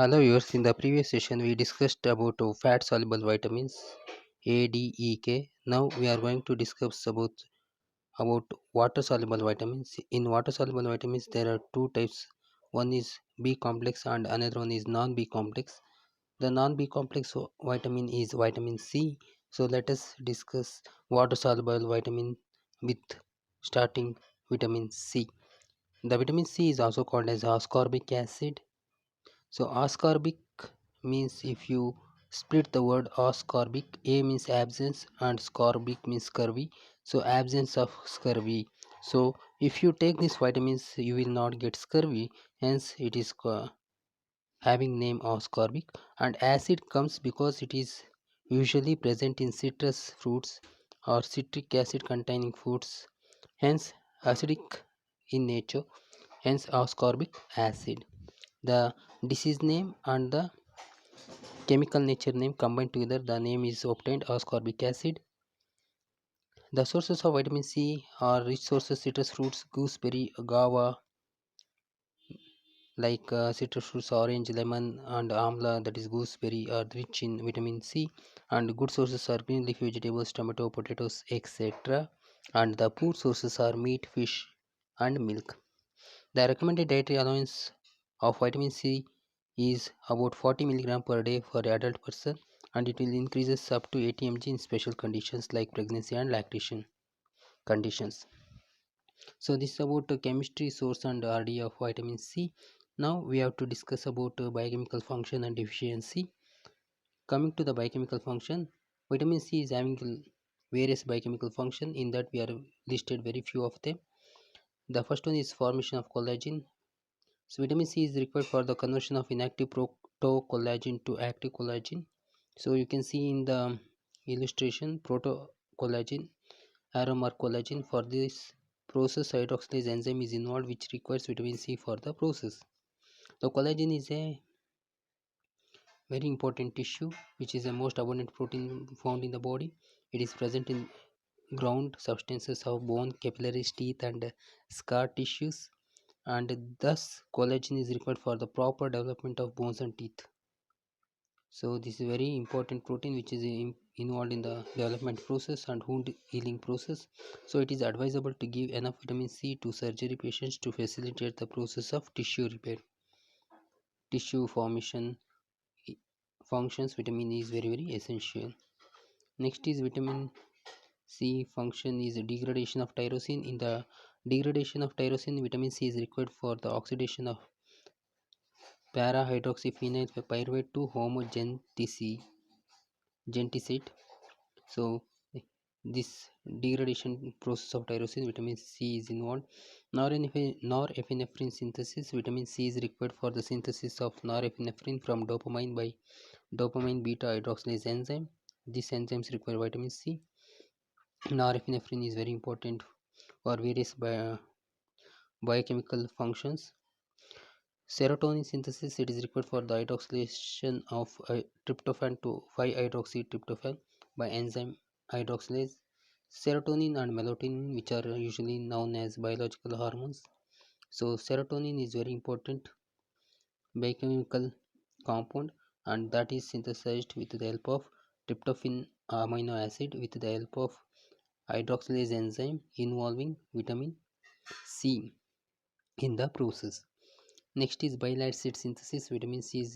Hello viewers, in the previous session we discussed about fat soluble vitamins A, D, E, K. Now we are going to discuss about water soluble vitamins. In water soluble vitamins there are two types. One is B complex and another one is non B complex. The non B complex vitamin is vitamin C. So let us discuss water soluble vitamin with starting vitamin C. The vitamin C is also called as ascorbic acid. So ascorbic means, if you split the word ascorbic, A means absence and scorbic means scurvy. So absence of scurvy. So if you take these vitamins, you will not get scurvy. Hence, it is having name ascorbic. And acid comes because it is usually present in citrus fruits or citric acid containing foods. Hence, acidic in nature. Hence, ascorbic acid. The disease name and the chemical nature name combined together, the name is obtained ascorbic acid. The sources of vitamin C are rich sources: citrus fruits, gooseberry, guava, like citrus fruits, orange, lemon, and amla, that is gooseberry, are rich in vitamin C. And good sources are green leafy vegetables, tomato, potatoes, etc. And the poor sources are meat, fish, and milk. The recommended dietary allowance of vitamin C is about 40 mg per day for adult person, and it will increases up to 80 mg in special conditions like pregnancy and lactation conditions. So this is about the chemistry, source, and RD of vitamin C. Now we have to discuss about biochemical function and deficiency. Coming to the biochemical function, vitamin C is having various biochemical function. In that we are listed very few of them. The first one is formation of collagen. So vitamin C is required for the conversion of inactive protocollagen to active collagen. So you can see in the illustration, protocollagen, arrow mark collagen. For this process, hydroxylase enzyme is involved, which requires vitamin C for the process. The collagen is a very important tissue, which is the most abundant protein found in the body. It is present in ground substances of bone, capillaries, teeth, and scar tissues, and thus collagen is required for the proper development of bones and teeth. So this is very important protein which is involved in the development process and wound healing process. So it is advisable to give enough vitamin C to surgery patients to facilitate the process of tissue repair, tissue formation functions. Vitamin E is very essential. Next is vitamin C function is degradation of tyrosine. In the degradation of tyrosine, vitamin C is required for the oxidation of para-hydroxyphenyl pyruvate to homogenticate. So this degradation process of tyrosine, vitamin C is involved. Norepinephrine synthesis, vitamin C is required for the synthesis of norepinephrine from dopamine by dopamine beta hydroxylase enzyme. These enzymes require vitamin C. Norepinephrine is very important for various biochemical functions. Serotonin synthesis, it is required for the hydroxylation of tryptophan to 5-hydroxytryptophan by enzyme hydroxylase. Serotonin and melatonin, which are usually known as biological hormones. So serotonin is very important biochemical compound, and that is synthesized with the help of tryptophan amino acid with the help of hydroxylase enzyme involving vitamin C in the process. Next is bile acid synthesis. Vitamin C is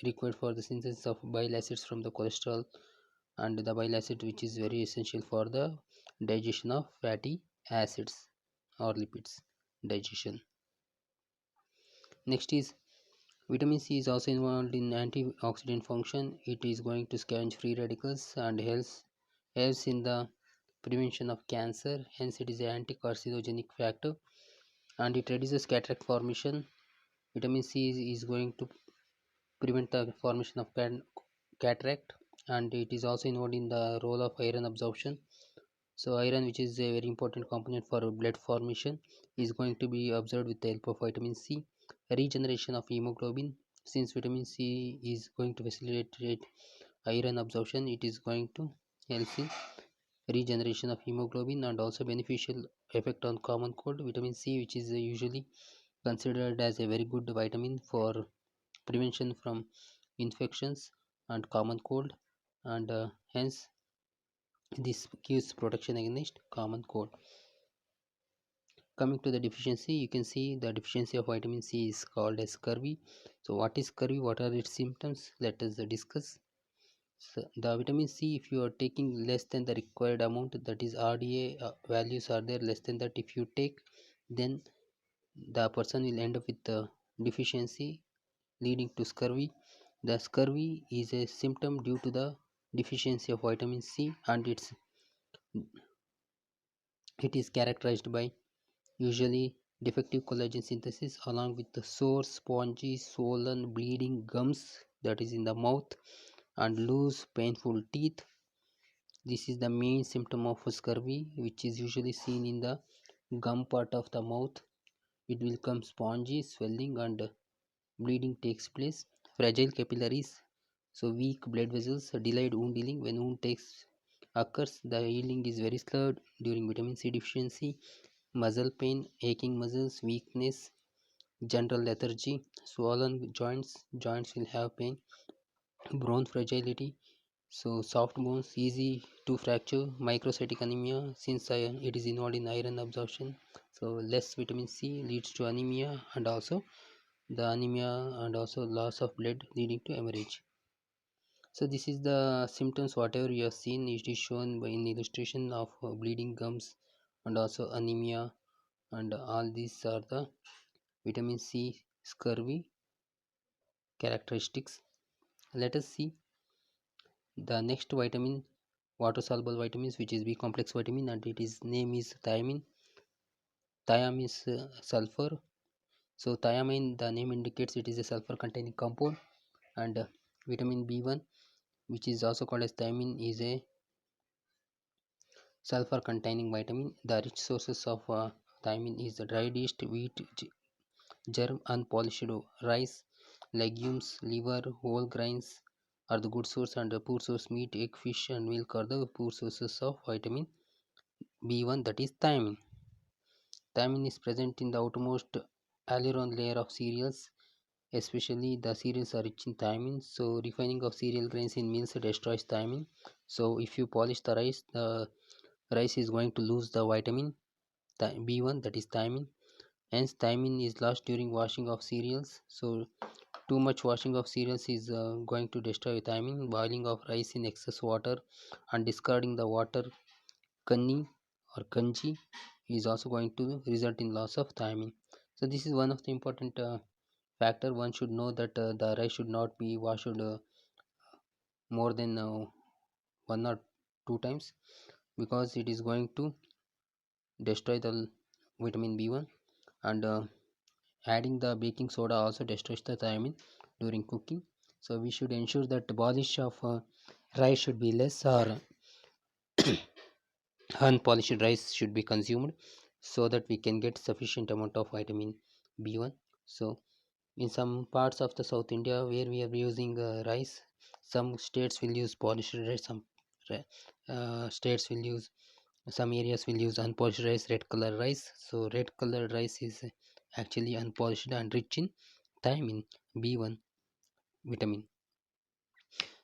required for the synthesis of bile acids from the cholesterol, and the bile acid which is very essential for the digestion of fatty acids or lipids digestion. Next is vitamin C is also involved in antioxidant function. It is going to scavenge free radicals and helps in the prevention of cancer. Hence it is an anti-carcinogenic factor, and it reduces cataract formation. Vitamin C is going to prevent the formation of cataract, and it is also involved in the role of iron absorption. So iron, which is a very important component for blood formation, is going to be absorbed with the help of vitamin C. Regeneration of hemoglobin, since vitamin C is going to facilitate iron absorption, it is going to help in regeneration of hemoglobin, and also beneficial effect on common cold. Vitamin C, which is usually considered as a very good vitamin for prevention from infections and common cold, and hence this gives protection against common cold. Coming to the deficiency, you can see the deficiency of vitamin C is called as scurvy. So what is scurvy, what are its symptoms, let us discuss. So the vitamin C, if you are taking less than the required amount, that is RDA values are there less than that, if you take, then the person will end up with the deficiency leading to scurvy. The scurvy is a symptom due to the deficiency of vitamin C, and it is characterized by usually defective collagen synthesis along with the sore, spongy, swollen, bleeding gums, that is in the mouth, and loose, painful teeth. This is the main symptom of scurvy, which is usually seen in the gum part of the mouth. It will come spongy, swelling, and bleeding takes place. Fragile capillaries, so weak blood vessels, delayed wound healing. When wound takes occurs, the healing is very slow during vitamin C deficiency. Muscle pain, aching muscles, weakness, general lethargy, swollen joints will have pain, bone fragility, so soft bones easy to fracture, microcytic anemia, since it is involved in iron absorption. So less vitamin C leads to anemia, and also the anemia and also loss of blood leading to hemorrhage. So this is the symptoms whatever you have seen, it is shown by in illustration of bleeding gums and also anemia, and all these are the vitamin C scurvy characteristics. Let us see the next vitamin, water soluble vitamins, which is B complex vitamin, and it is name is thiamine. Thiam is sulfur. So thiamine, the name indicates it is a sulfur containing compound, and vitamin B1, which is also called as thiamine, is a sulfur containing vitamin. The rich sources of thiamine is the dried yeast, wheat germ, unpolished rice, legumes, liver, whole grains are the good source, and the poor source meat, egg, fish, and milk are the poor sources of vitamin B1, that is thiamine. Thiamine is present in the outermost aileron layer of cereals, especially the cereals are rich in thiamine. So refining of cereal grains in mills destroys thiamine. So if you polish the rice is going to lose the vitamin B1, that is thiamine. Hence thiamine is lost during washing of cereals. So too much washing of cereals is going to destroy thiamine. Boiling of rice in excess water and discarding the water, kanni or kanji, is also going to result in loss of thiamine. So this is one of the important factor. One should know that the rice should not be washed more than one or two times, because it is going to destroy the vitamin B1, and adding the baking soda also destroys the thiamine during cooking. So we should ensure that the polish of rice should be less, or unpolished rice should be consumed, so that we can get sufficient amount of vitamin B1. So in some parts of the South India where we are using rice, some states will use polished rice, some states will use, some areas will use unpolished rice, red color rice. So red colored rice is actually unpolished and rich in thiamine, B1 vitamin.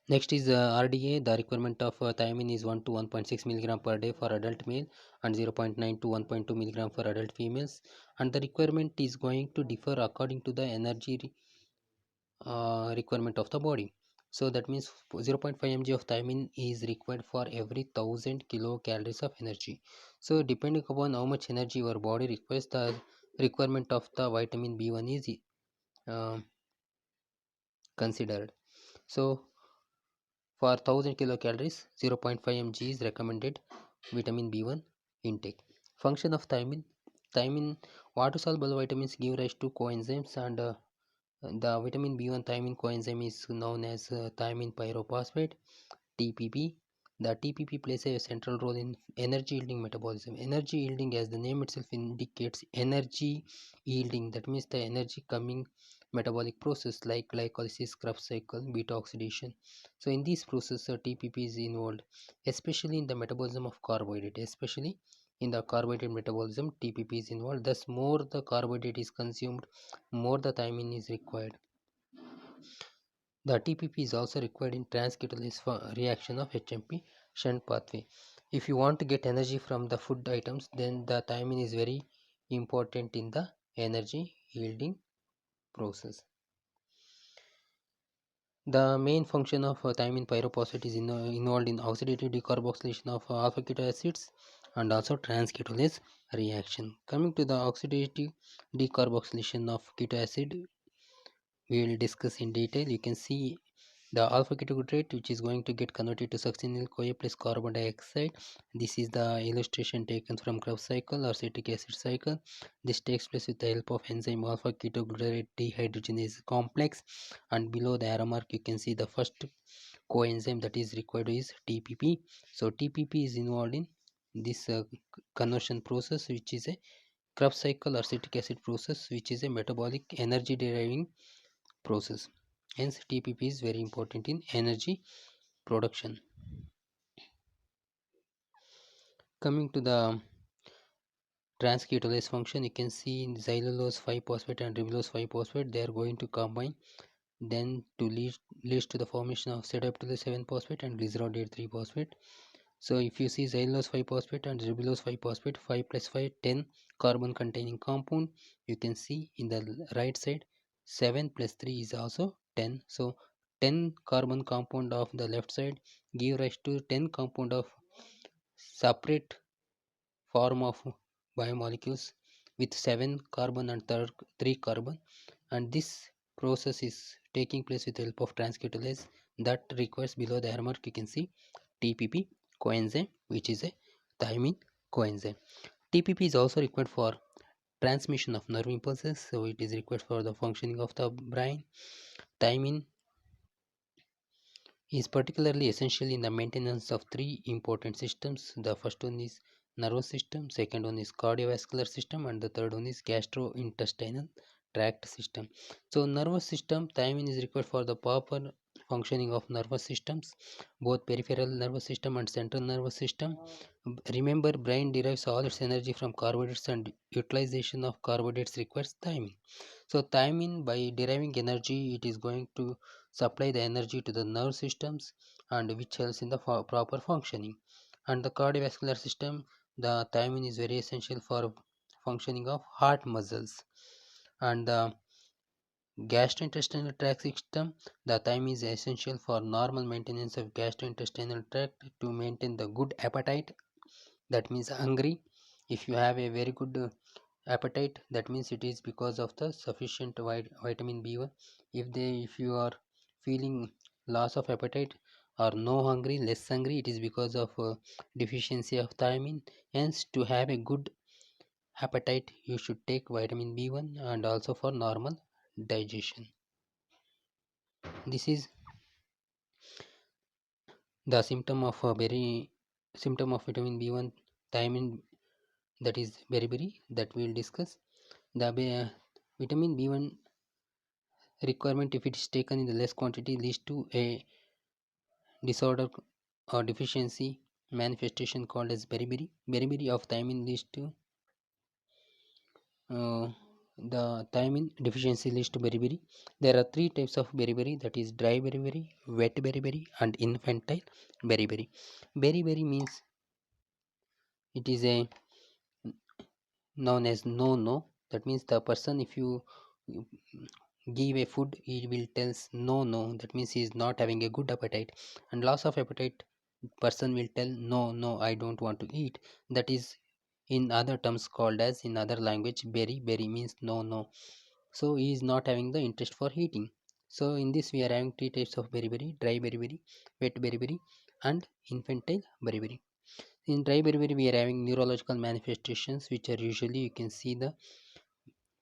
Next is RDA. The requirement of thiamine is 1 to 1.6 milligram per day for adult male, and 0.9 to 1.2 milligram for adult females. And the requirement is going to differ according to the energy requirement of the body. So that means 0.5 mg of thiamine is required for every 1000 kilocalories of energy. So depending upon how much energy your body requires, the requirement of the vitamin B1 is uh, considered. So for 1000 kilocalories, 0.5 mg is recommended vitamin B1 intake. Function of thiamine. Thiamine, water soluble vitamins give rise to coenzymes, and the vitamin B1 thiamine coenzyme is known as thiamine pyrophosphate, TPP. The TPP plays a central role in energy yielding metabolism. Energy yielding, as the name itself indicates, energy yielding. That means the energy coming metabolic process like glycolysis, Krebs cycle, beta oxidation. So in this process, TPP is involved, especially in the metabolism of carbohydrate. Especially in the carbohydrate metabolism, TPP is involved. Thus, more the carbohydrate is consumed, more the thiamine is required. The TPP is also required in transketolase for reaction of HMP shunt pathway. If you want to get energy from the food items, then the thiamine is very important in the energy yielding process. The main function of thiamine pyrophosphate is involved in oxidative decarboxylation of alpha keto acids and also transketolase reaction. Coming to the oxidative decarboxylation of keto acid, we will discuss in detail. You can see the alpha ketoglutarate, which is going to get converted to succinyl CoA plus carbon dioxide. This is the illustration taken from Krebs cycle or citric acid cycle. This takes place with the help of enzyme alpha ketoglutarate dehydrogenase complex, and below the arrow mark you can see the first coenzyme that is required is TPP. So TPP is involved in this conversion process, which is a Krebs cycle or citric acid process, which is a metabolic energy deriving process. Hence, TPP is very important in energy production. Coming to the transketolase function, you can see in xylulose 5-phosphate and ribulose 5-phosphate, they are going to combine then to leads to the formation of acetylptyl 7-phosphate and glycerol 3-phosphate. So if you see xylulose 5-phosphate and ribulose 5-phosphate, 5 plus 5 10 carbon containing compound, you can see in the right side 7 plus 3 is also 10. So 10 carbon compound of the left side give rise to 10 compound of separate form of biomolecules with 7 carbon and 3 carbon, and this process is taking place with the help of transketolase that requires below the arrow mark you can see TPP coenzyme, which is a thiamine coenzyme. TPP is also required for transmission of nerve impulses, so it is required for the functioning of the brain. Thiamine is particularly essential in the maintenance of three important systems. The first one is nervous system, second one is cardiovascular system, and the third one is gastrointestinal tract system. So nervous system, thiamine is required for the proper functioning of nervous systems, both peripheral nervous system and central nervous system. Remember, brain derives all its energy from carbohydrates, and utilization of carbohydrates requires thiamine. So thiamine, by deriving energy, it is going to supply the energy to the nerve systems, and which helps in the proper functioning. And the cardiovascular system, the thiamine is very essential for functioning of heart muscles. And the gastrointestinal tract system, the thiamine is essential for normal maintenance of gastrointestinal tract to maintain the good appetite. That means hungry. If you have a very good appetite, that means it is because of the sufficient vitamin B1. If you are feeling loss of appetite or no hungry, less hungry, it is because of deficiency of thiamine. Hence, to have a good appetite you should take vitamin B1, and also for normal digestion. This is the symptom of vitamin B1 thiamine, that is beriberi, that we will discuss. The vitamin B1 requirement, if it is taken in the less quantity, leads to a disorder or deficiency manifestation called as beriberi. Beriberi of thiamine leads to uh, the thiamine deficiency leads to beriberi. There are three types of beriberi, that is dry beriberi, wet beriberi, and infantile beriberi. Beriberi means it is a known as no. That means the person, if you give a food, he will tells no. That means he is not having a good appetite. And loss of appetite, person will tell no, I don't want to eat. That is in other terms called as, in other language, berry means no. So he is not having the interest for eating. So in this we are having three types of beriberi: dry beriberi, wet beriberi, and infantile beriberi. In dry beriberi we are having neurological manifestations, which are usually, you can see the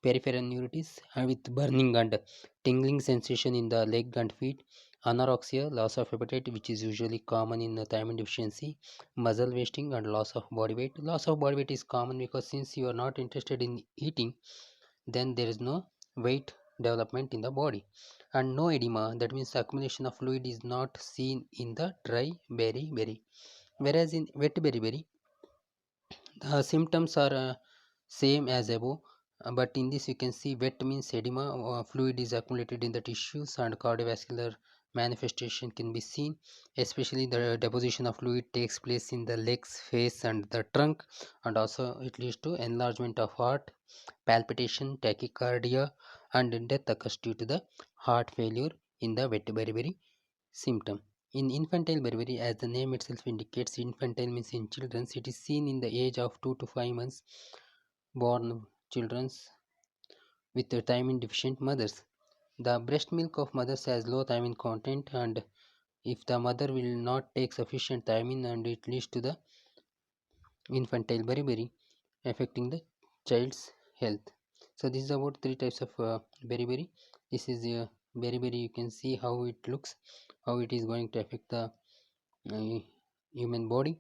peripheral neuritis with burning and tingling sensation in the leg and feet, anorexia, loss of appetite, which is usually common in the thiamine deficiency, muscle wasting, and loss of body weight. Loss of body weight is common because since you are not interested in eating, then there is no weight development in the body. And no edema, that means accumulation of fluid is not seen in the dry berry. Whereas in wet berry, the symptoms are same as above. But in this you can see wet means edema, fluid is accumulated in the tissues and cardiovascular manifestation can be seen, especially the deposition of fluid takes place in the legs, face and the trunk, and also it leads to enlargement of heart, palpitation, tachycardia and death occurs due to the heart failure in the wet beriberi symptom. In infantile beriberi, as the name itself indicates, infantile means in children, it is seen in the age of 2 to 5 months born children with thiamine deficient mothers. The breast milk of mothers has low thiamine content, and if the mother will not take sufficient thiamine, and it leads to the infantile beriberi affecting the child's health. So this is about three types of beriberi. This is beriberi. You can see how it looks, how it is going to affect the uh, human body.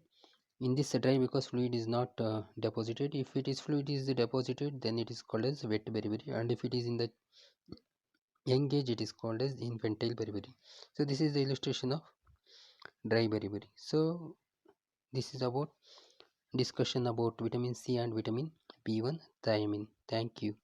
In this dry because fluid is not deposited. If it is fluid is deposited, then it is called as wet beriberi, and if it is in the young age, it is called as infantile beriberi. So this is the illustration of dry beriberi. So this is about discussion about vitamin C and vitamin B1 thiamine. Thank you.